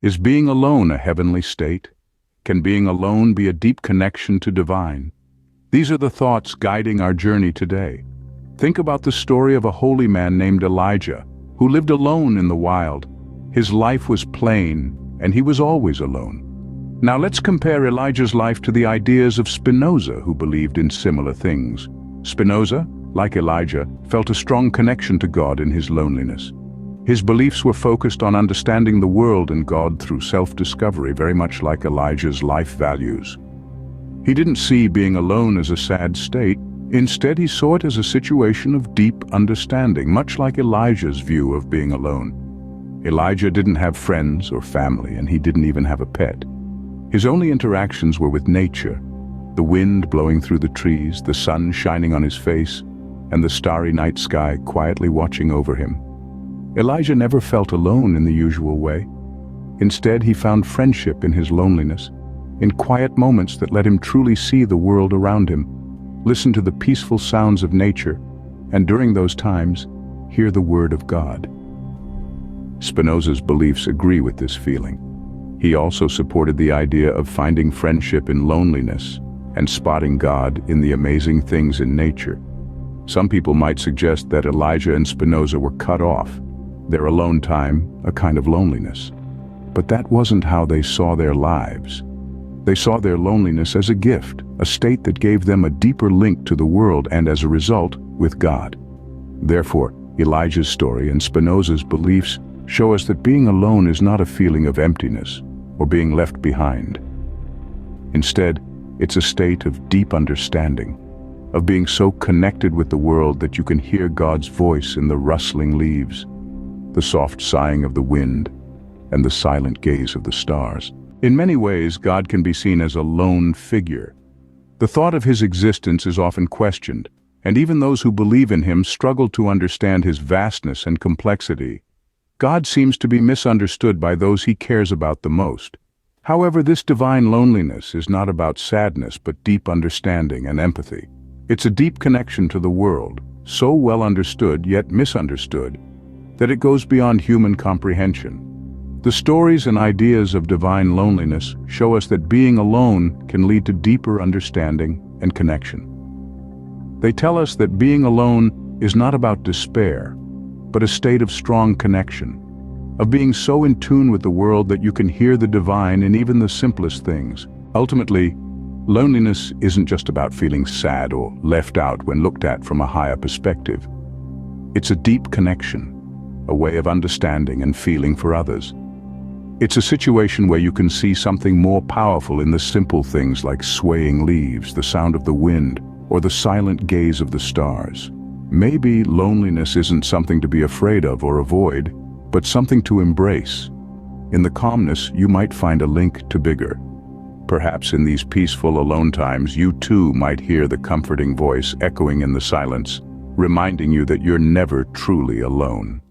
Is being alone a heavenly state? Can being alone be a deep connection to divine? These are the thoughts guiding our journey today. Think about the story of a holy man named Elijah, who lived alone in the wild. His life was plain, and he was always alone. Now let's compare Elijah's life to the ideas of Spinoza, who believed in similar things. Spinoza, like Elijah, felt a strong connection to God in his loneliness. His beliefs were focused on understanding the world and God through self-discovery, very much like Elijah's life values. He didn't see being alone as a sad state. Instead, he saw it as a situation of deep understanding, much like Elijah's view of being alone. Elijah didn't have friends or family, and he didn't even have a pet. His only interactions were with nature, the wind blowing through the trees, the sun shining on his face, and the starry night sky quietly watching over him. Elijah never felt alone in the usual way. Instead, he found friendship in his loneliness, in quiet moments that let him truly see the world around him, listen to the peaceful sounds of nature, and during those times, hear the word of God. Spinoza's beliefs agree with this feeling. He also supported the idea of finding friendship in loneliness and spotting God in the amazing things in nature. Some people might suggest that Elijah and Spinoza were cut off, their alone time a kind of loneliness. But that wasn't how they saw their lives. They saw their loneliness as a gift, a state that gave them a deeper link to the world and, as a result, with God. Therefore, Elijah's story and Spinoza's beliefs show us that being alone is not a feeling of emptiness or being left behind. Instead, it's a state of deep understanding, of being so connected with the world that you can hear God's voice in the rustling leaves, the soft sighing of the wind, and the silent gaze of the stars. In many ways, God can be seen as a lone figure. The thought of his existence is often questioned, and even those who believe in him struggle to understand his vastness and complexity. God seems to be misunderstood by those he cares about the most. However, this divine loneliness is not about sadness but deep understanding and empathy. It's a deep connection to the world, so well understood yet misunderstood, that it goes beyond human comprehension. The stories and ideas of divine loneliness show us that being alone can lead to deeper understanding and connection. They tell us that being alone is not about despair, but a state of strong connection, of being so in tune with the world that you can hear the divine in even the simplest things. Ultimately, loneliness isn't just about feeling sad or left out when looked at from a higher perspective. It's a deep connection, a way of understanding and feeling for others. It's a situation where you can see something more powerful in the simple things like swaying leaves, the sound of the wind, or the silent gaze of the stars. Maybe loneliness isn't something to be afraid of or avoid, but something to embrace. In the calmness, you might find a link to bigger. Perhaps in these peaceful alone times, you too might hear the comforting voice echoing in the silence, reminding you that you're never truly alone.